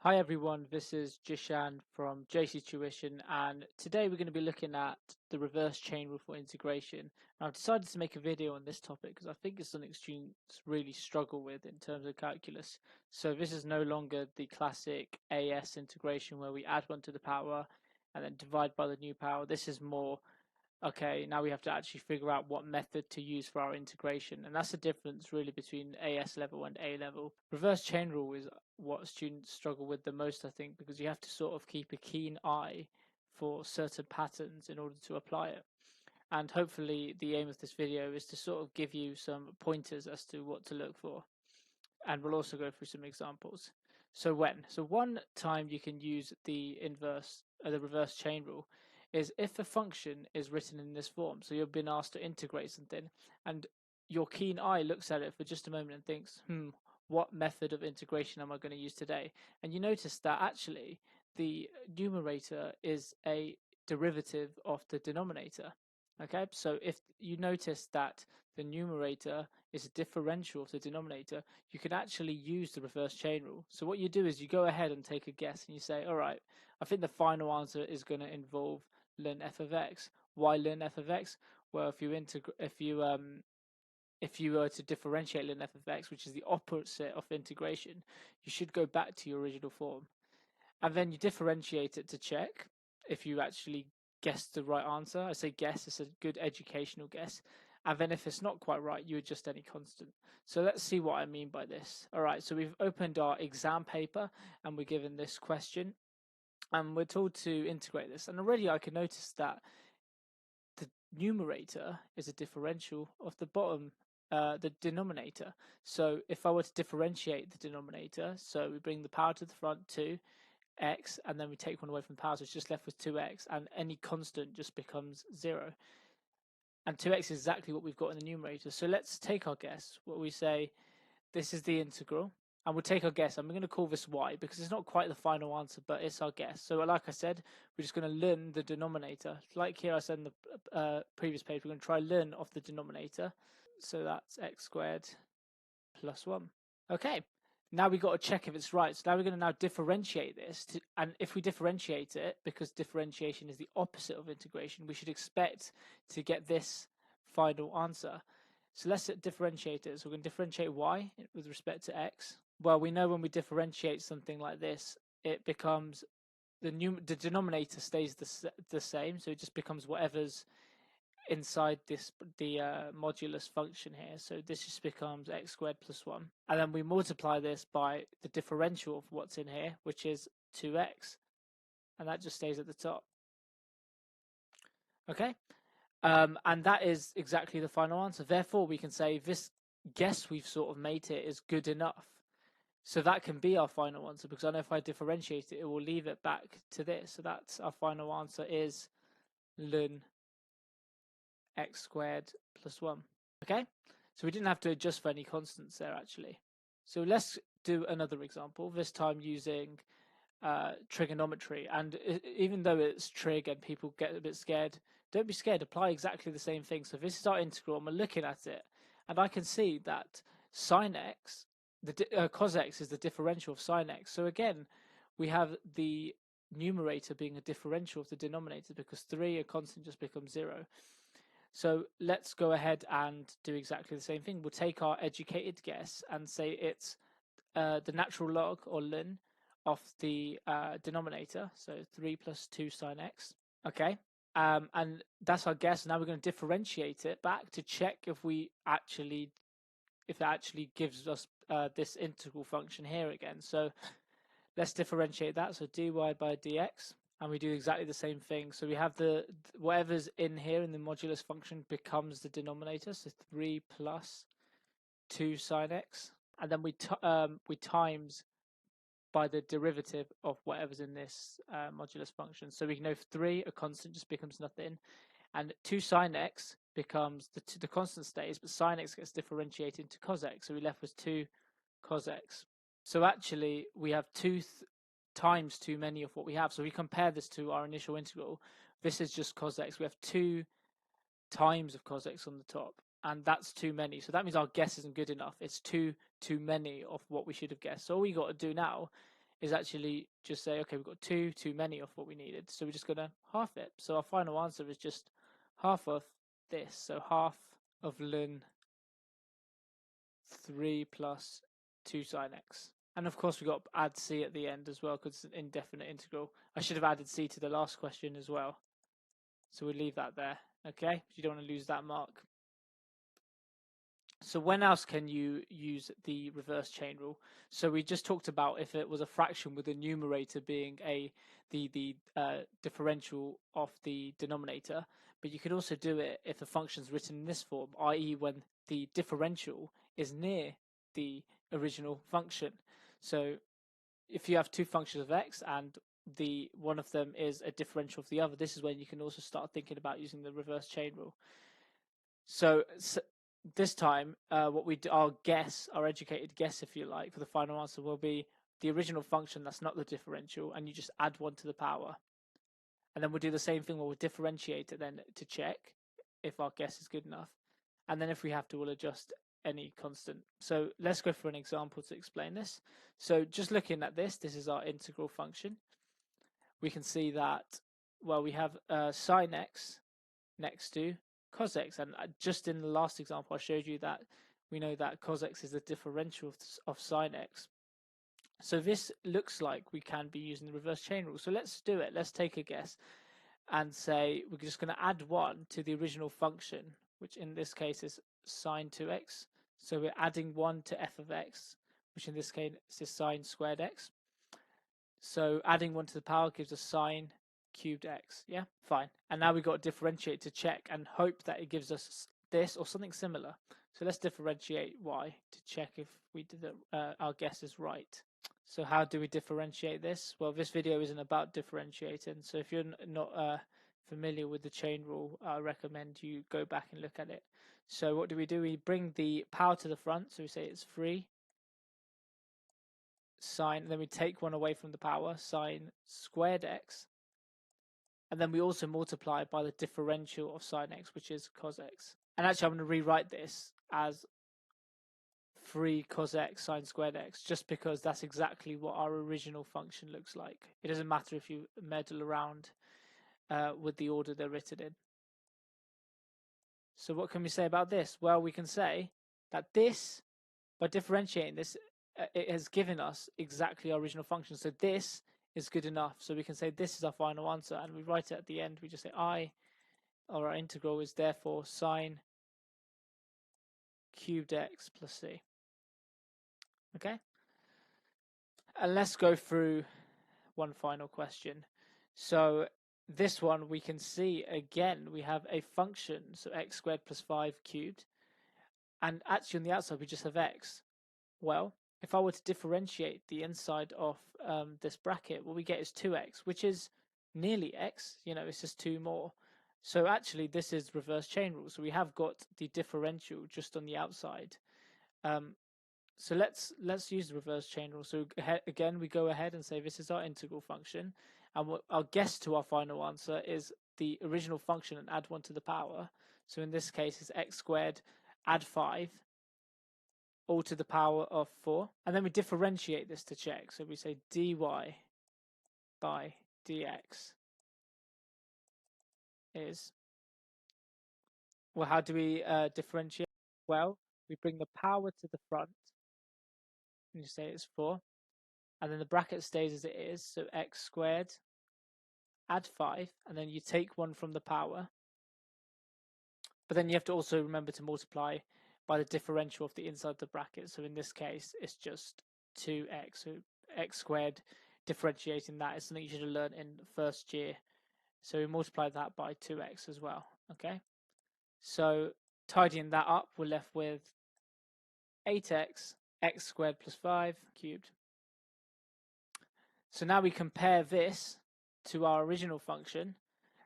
Hi everyone, this is Jishan from JC Tuition, and today we're going to be looking at the reverse chain rule for integration. And I've decided to make a video on this topic because I think it's something students really struggle with in terms of calculus. So this is no longer the classic AS integration where we add 1 to the power and then divide by the new power. This is more, okay, now we have to actually figure out what method to use for our integration. And that's the difference really between AS level and A level. Reverse chain rule is what students struggle with the most, I think, because you have to sort of keep a keen eye for certain patterns in order to apply it. And hopefully the aim of this video is to sort of give you some pointers as to what to look for. And we'll also go through some examples. So one time you can use the reverse chain rule is if a function is written in this form. So you've been asked to integrate something and your keen eye looks at it for just a moment and thinks, what method of integration am I going to use today? And you notice that actually the numerator is a derivative of the denominator. Okay, so if you notice that the numerator is a differential of the denominator, you can actually use the reverse chain rule. So what you do is you go ahead and take a guess and you say, all right, I think the final answer is going to involve ln f of x. Why ln f of x? Well, if you were to differentiate ln f of x, which is the opposite of integration, you should go back to your original form. And then you differentiate it to check if you actually guessed the right answer. I say guess, it's a good educational guess. And then if it's not quite right, you adjust any constant. So let's see what I mean by this. All right, so we've opened our exam paper and we're given this question. And we're told to integrate this. And already I can notice that the numerator is a differential of the bottom, the denominator. So if I were to differentiate the denominator, so we bring the power to the front 2, x, and then we take one away from the power, so it's just left with 2x, and any constant just becomes 0. And 2x is exactly what we've got in the numerator. So let's take our guess. What we say, this is the integral, and we'll take our guess. I'm going to call this y because it's not quite the final answer, but it's our guess. So like I said, we're just going to learn the denominator. Like here I said in the previous page, we're going to try learn of the denominator. So that's x squared plus 1. Okay, now we've got to check if it's right. So now we're going to now differentiate this. And if we differentiate it, because differentiation is the opposite of integration, we should expect to get this final answer. So let's differentiate it. So we're going to differentiate y with respect to x. Well, we know when we differentiate something like this, it becomes the denominator stays the same. So it just becomes whatever's inside the modulus function here. So this just becomes x squared plus 1. And then we multiply this by the differential of what's in here, which is 2x. And that just stays at the top. Okay? And that is exactly the final answer. Therefore, we can say this guess we've sort of made here is good enough. So that can be our final answer, because I know if I differentiate it, it will leave it back to this. So that's our final answer is ln x squared plus 1. Okay, so we didn't have to adjust for any constants there actually. So let's do another example, this time using trigonometry. And even though it's trig and people get a bit scared, don't be scared, apply exactly the same thing. So this is our integral and we're looking at it, and I can see that sine x, cos x is the differential of sine x. So again, we have the numerator being a differential of the denominator, because 3, a constant, just becomes 0. So let's go ahead and do exactly the same thing. We'll take our educated guess and say it's the natural log, or ln, of the denominator, so 3 plus 2 sine x. Okay, and that's our guess. Now we're going to differentiate it back to check if it actually gives us this integral function here again. So let's differentiate that. So dy by dx. And we do exactly the same thing. So we have whatever's in here in the modulus function becomes the denominator. So 3 plus 2 sine x. And then we times by the derivative of whatever's in this modulus function. So we know 3, a constant, just becomes nothing. And 2 sine x becomes, the constant stays, but sine x gets differentiated into cos x. So we're left with 2 cos x. So actually we have 2 times too many of what we have. So we compare this to our initial integral. This is just cos x. We have 2 times of cos x on the top, and that's too many. So that means our guess isn't good enough. It's too many of what we should have guessed. So all we got to do now is actually just say, okay, we've got two too many of what we needed, so we're just going to half it. So our final answer is just half of this, so half of ln 3 plus 2 sine x. And of course we got add c at the end as well because it's an indefinite integral. I should have added c to the last question as well, so we'll leave that there, okay? You don't want to lose that mark. So when else can you use the reverse chain rule? So we just talked about if it was a fraction with the numerator being the differential of the denominator, but you could also do it if the function is written in this form, i.e. when the differential is near the original function. So if you have two functions of x and the one of them is a differential of the other, this is when you can also start thinking about using the reverse chain rule. So this time, what we do, our educated guess, if you like, for the final answer will be the original function that's not the differential, and you just add 1 to the power. And then we'll do the same thing where we'll differentiate it then to check if our guess is good enough. And then if we have to, we'll adjust any constant. So let's go for an example to explain this. So just looking at this is our integral function. We can see that, well, we have sine x next to cos x, and just in the last example I showed you that we know that cos x is the differential of sine x. So this looks like we can be using the reverse chain rule. So let's do it. Let's take a guess and say we're just going to add 1 to the original function, which in this case is sine 2x. So we're adding 1 to f of x, which in this case is sine squared x. So adding 1 to the power gives us sine cubed x. Yeah, fine. And now we've got to differentiate to check and hope that it gives us this or something similar. So let's differentiate y to check if we did our guess is right. So how do we differentiate this? Well, this video isn't about differentiating. So if you're not familiar with the chain rule, I recommend you go back and look at it. So what do? We bring the power to the front. So we say it's 3 sine, and then we take 1 away from the power, sine squared x. And then we also multiply by the differential of sine x, which is cos x. And actually, I'm going to rewrite this as 3 cos x sine squared x, just because that's exactly what our original function looks like. It doesn't matter if you meddle around with the order they're written in. So what can we say about this? Well, we can say that this, by differentiating this, it has given us exactly our original function. So this is good enough. So we can say this is our final answer, and we write it at the end. We just say or our integral is therefore sine cubed x plus c. Okay? And let's go through one final question. So this one we can see again, we have a function, so x squared plus 5 cubed. And actually on the outside we just have x. Well, if I were to differentiate the inside of this bracket, what we get is 2x, which is nearly x, it's just 2 more. So actually this is reverse chain rule. So we have got the differential just on the outside. So let's use the reverse chain rule. So again, we go ahead and say this is our integral function. And what our guess to our final answer is the original function and add 1 to the power. So in this case, it's x squared, add 5, all to the power of 4. And then we differentiate this to check. So we say dy by dx is, well, how do we differentiate? Well, we bring the power to the front, and you say it's 4. And then the bracket stays as it is, so x squared, add 5, and then you take 1 from the power. But then you have to also remember to multiply by the differential of the inside of the bracket. So in this case, it's just 2x. So x squared, differentiating that is something you should have learned in first year. So we multiply that by 2x as well. Okay. So tidying that up, we're left with 8x, x squared plus 5 cubed. So now we compare this to our original function,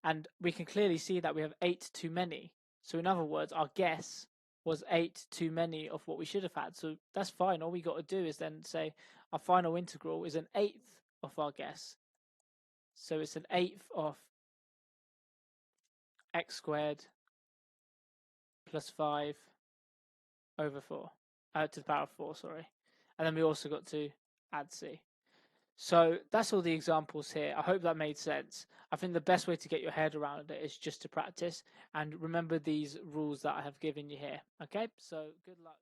and we can clearly see that we have 8 too many. So in other words, our guess was 8 too many of what we should have had. So that's fine. All we got to do is then say our final integral is an eighth of our guess. So it's an eighth of x squared plus 5 over 4, to the power of 4, sorry. And then we also got to add c. So that's all the examples here. I hope that made sense. I think the best way to get your head around it is just to practice and remember these rules that I have given you here. Okay, so good luck.